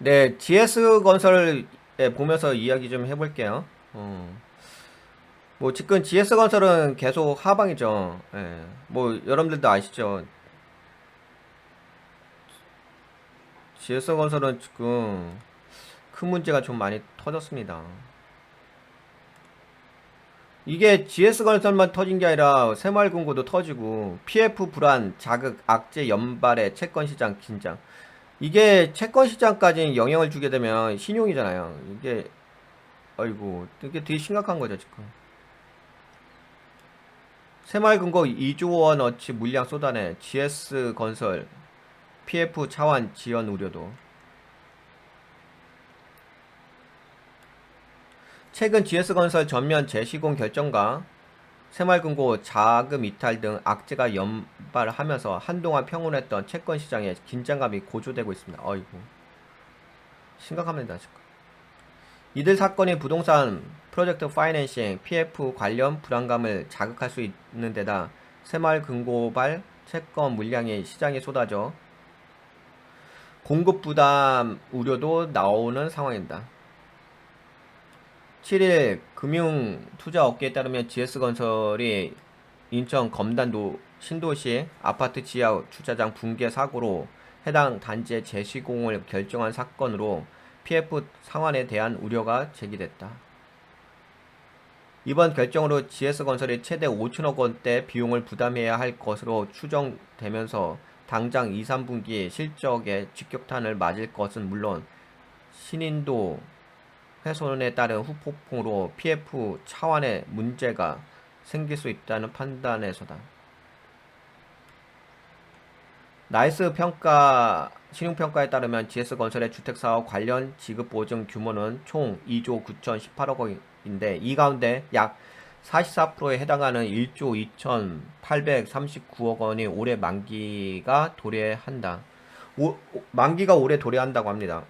네, GS건설을 보면서 이야기 좀 해볼게요. 뭐 지금 GS건설은 계속 하방이죠. 예, 뭐 여러분들도 아시죠. GS건설은 지금 큰 문제가 좀 많이 터졌습니다. 이게 GS건설만 터진 게 아니라 새마을금고도 터지고 PF 불안, 자극, 악재, 연발의 채권시장 긴장. 이게 채권시장까지 영향을 주게 되면 신용이잖아요. 이게 아이고 이게 되게 심각한 거죠 지금. 새마을금고 2조 원어치 물량 쏟아내 GS건설 PF 차환 지연 우려도. 최근 GS건설 전면 재시공 결정과 새마을금고 자금 이탈 등 악재가 연발하면서 한동안 평온했던 채권 시장에 긴장감이 고조되고 있습니다. 어이구 심각합니다 지금. 이들 사건이 부동산 프로젝트 파이낸싱 PF 관련 불안감을 자극할 수 있는 데다 새마을금고발 채권 물량이 시장에 쏟아져 공급 부담 우려도 나오는 상황입니다. 7일 금융투자업계에 따르면 GS건설이 인천 검단도 신도시 아파트 지하 주차장 붕괴 사고로 해당 단지의 재시공을 결정한 사건으로 PF 상환에 대한 우려가 제기됐다. 이번 결정으로 GS건설이 최대 5천억 원대 비용을 부담해야 할 것으로 추정되면서 당장 2, 3분기 실적에 직격탄을 맞을 것은 물론 신인도 훼손에 따른 후폭풍으로 PF 차환에 문제가 생길 수 있다는 판단에서다. 나이스 평가 신용평가에 따르면 GS건설의 주택사업 관련 지급보증 규모는 총 2조 9,018억 원인데 이 가운데 약 44%에 해당하는 1조 2,839억 원이 올해 만기가 도래한다. 만기가 올해 도래한다고 합니다.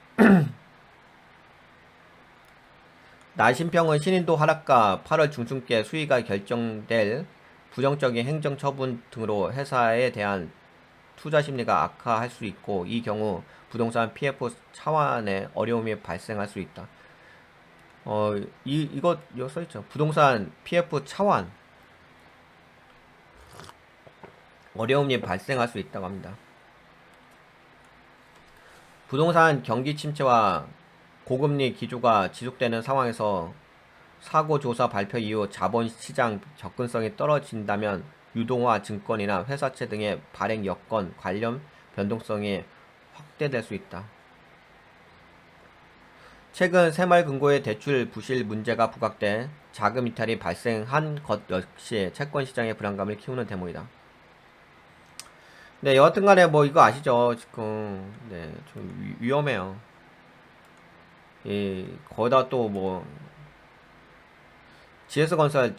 나신평은 신인도 하락과 8월 중순께 수위가 결정될 부정적인 행정처분 등으로 회사에 대한 투자 심리가 악화할 수 있고 이 경우 부동산 PF 차환에 어려움이 발생할 수 있다. 이거 여기 써있죠. 부동산 PF 차환 어려움이 발생할 수 있다고 합니다. 부동산 경기 침체와 고금리 기조가 지속되는 상황에서 사고조사 발표 이후 자본시장 접근성이 떨어진다면 유동화 증권이나 회사채 등의 발행 여건 관련 변동성이 확대될 수 있다. 최근 새마을금고의 대출 부실 문제가 부각돼 자금 이탈이 발생한 것 역시 채권시장의 불안감을 키우는 대목이다. 네, 여하튼간에 뭐 이거 아시죠? 지금 네, 좀 위험해요. 거기다 또 뭐 GS건설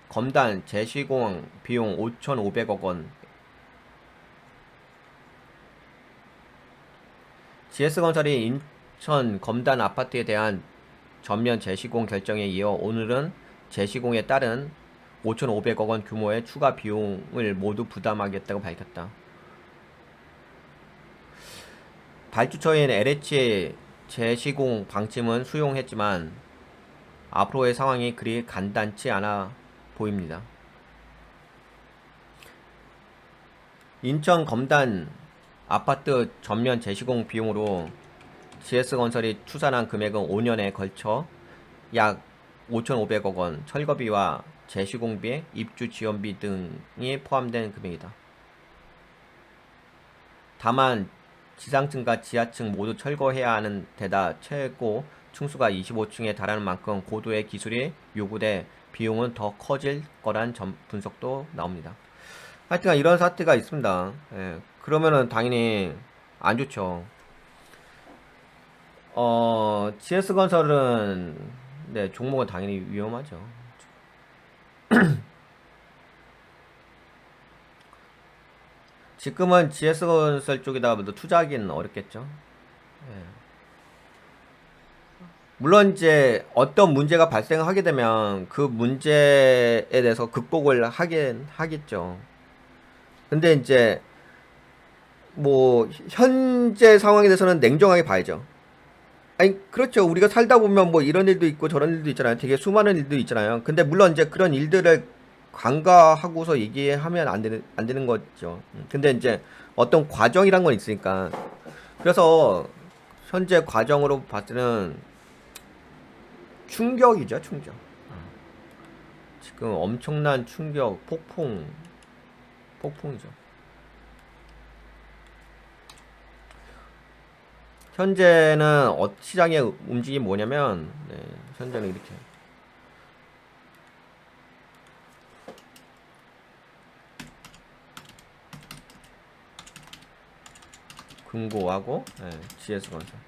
검단 재시공 비용 5,500억 원. GS건설이 인천 검단 아파트에 대한 전면 재시공 결정에 이어 오늘은 재시공에 따른 5,500억 원 규모의 추가 비용을 모두 부담하겠다고 밝혔다. 발주처인 LH의 재시공 방침은 수용했지만 앞으로의 상황이 그리 간단치 않아 보입니다. 인천 검단 아파트 전면 재시공 비용으로 GS건설이 추산한 금액은 5년에 걸쳐 약 5,500억 원, 철거비와 재시공비, 입주 지원비 등이 포함된 금액이다. 다만 지상층과 지하층 모두 철거해야 하는 데다 최고 층수가 25층에 달하는 만큼 고도의 기술이 요구돼 비용은 더 커질 거란 분석도 나옵니다. 하여튼 이런 사태가 있습니다. 예, 그러면은 당연히 안 좋죠. GS건설은 네, 종목은 당연히 위험하죠. 지금은 GS건설 쪽에다가 투자하기는 어렵겠죠. 예. 물론 이제 어떤 문제가 발생하게 되면 그 문제에 대해서 극복을 하긴 하겠죠. 근데 이제 뭐 현재 상황에 대해서는 냉정하게 봐야죠. 아니, 그렇죠. 우리가 살다 보면 뭐 이런 일도 있고 저런 일도 있잖아요. 되게 수많은 일도 있잖아요. 근데 물론 이제 그런 일들을 간과하고서 얘기하면 안 되는 거죠. 근데 이제 어떤 과정이란 건 있으니까. 그래서 현재 과정으로 봤을 때는 충격이죠, 충격. 지금 엄청난 충격, 폭풍이죠. 현재는 시장의 움직임이 뭐냐면, 네, 현재는 이렇게. 금고하고, 네, GS건설.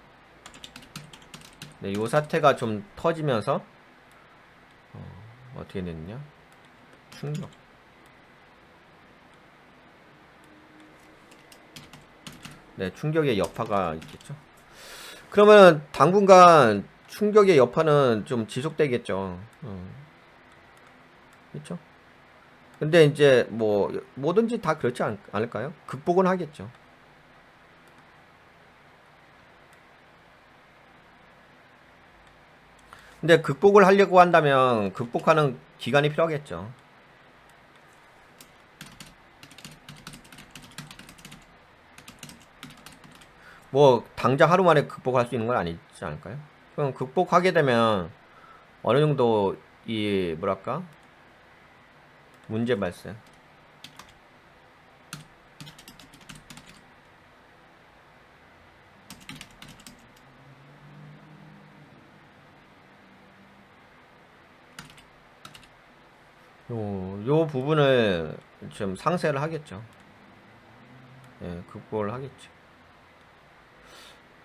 네, 요 사태가 좀 터지면서, 어떻게 됐냐? 충격. 네, 충격의 여파가 있겠죠. 그러면 당분간 충격의 여파는 좀 지속되겠죠. 그렇죠? 근데 이제 뭐 뭐든지 다 그렇지 않을까요? 극복은 하겠죠. 근데 극복을 하려고 한다면 극복하는 기간이 필요하겠죠. 뭐 당장 하루 만에 극복할 수 있는 건 아니지 않을까요? 그럼 극복하게 되면 어느 정도 이 뭐랄까 문제 발생. 요 부분을 좀 상쇄를 하겠죠. 예, 극복을 하겠죠.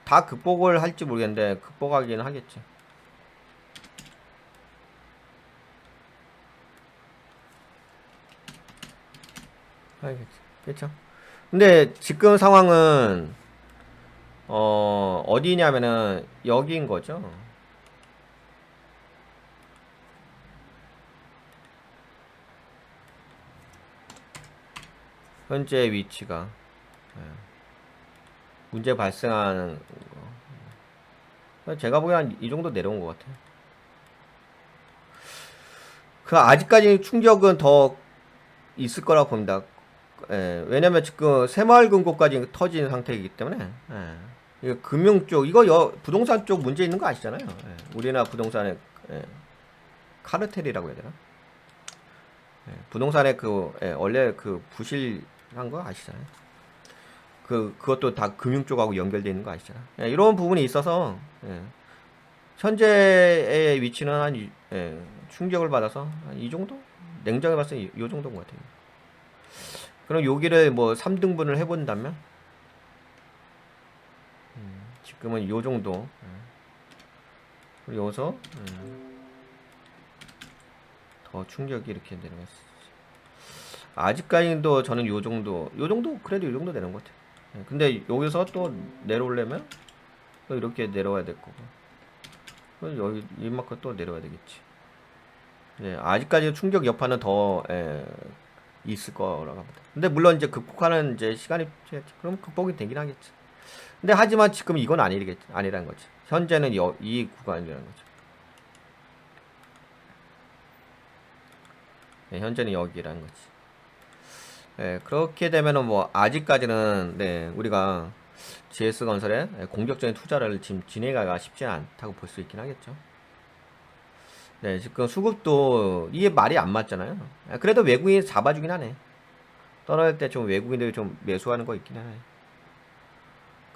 다 극복을 할지 모르겠는데 극복하기는 하겠지. 알겠지. 그렇죠. 근데 지금 상황은 어디냐면은 여기인 거죠. 현재 위치가 예. 문제 발생하는 거. 제가 보기엔 이 정도 내려온 것 같아요. 그 아직까지 충격은 더 있을 거라고 봅니다. 예, 왜냐면 지금 새마을금고까지 터진 상태이기 때문에 예. 이거 금융 쪽 이거 부동산 쪽 문제 있는 거 아시잖아요. 예, 우리나라 부동산의 예, 카르텔이라고 해야 되나? 예, 부동산의 원래 그 부실한 거 아시잖아요. 그것도 다 금융 쪽하고 연결되어 있는 거 아시잖아요. 예, 이런 부분이 있어서 예, 현재의 위치는 충격을 받아서 한 이 정도? 냉정히 봤을 때 이 정도인 것 같아요. 그럼 여기를 뭐 3등분을 해본다면 지금은 요 정도. 그리고 여기서 더 충격이 이렇게 내려갔어. 아직까지도 저는 요 정도 그래도 요 정도 되는 것 같아요. 근데 여기서 또 내려오려면 또 이렇게 내려와야 될 거고, 여기 이만큼 또 내려와야 되겠지. 아직까지 충격 여파는 더 있을 거라고 합니다. 근데 물론 이제 극복하는 이제 시간이 필요하겠지. 그럼 극복이 되긴 하겠지. 근데 하지만 지금 이건 아니라는 거지. 현재는 이 구간이라는 거죠. 현재는 여기라는 거지. 그렇게 되면은 뭐 아직까지는 우리가 GS건설에 공격적인 투자를 지금 진행하기가 쉽지 않다고 볼 수 있긴 하겠죠. 지금 수급도 이게 말이 안 맞잖아요. 그래도 외국인이 잡아주긴 하네. 떨어질 때 좀 외국인들이 좀 매수하는 거 있긴 하네.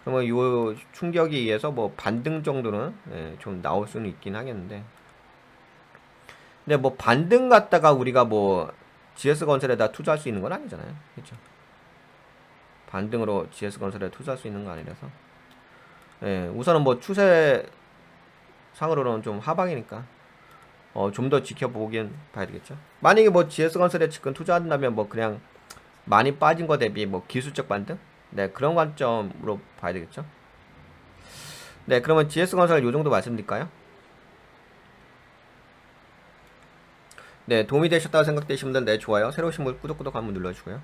그러면 요 충격에 의해서 뭐 반등 정도는 좀 나올 수는 있긴 하겠는데, 근데 뭐 반등 갖다가 우리가 뭐 GS건설에다 투자할 수 있는 건 아니잖아요. 그렇죠? 반등으로 GS건설에 투자할 수 있는 거 아니라서 우선은 뭐 추세상으로는 좀 하방이니까 좀 더 지켜보긴 봐야 되겠죠. 만약에 뭐 GS건설에 지금 투자한다면 뭐 그냥 많이 빠진 거 대비 뭐 기술적 반등? 그런 관점으로 봐야 되겠죠. 그러면 GS건설 요 정도 말씀드릴까요? 도움이 되셨다고 생각되시면 좋아요. 새로 오신 분 구독 한번 눌러주고요.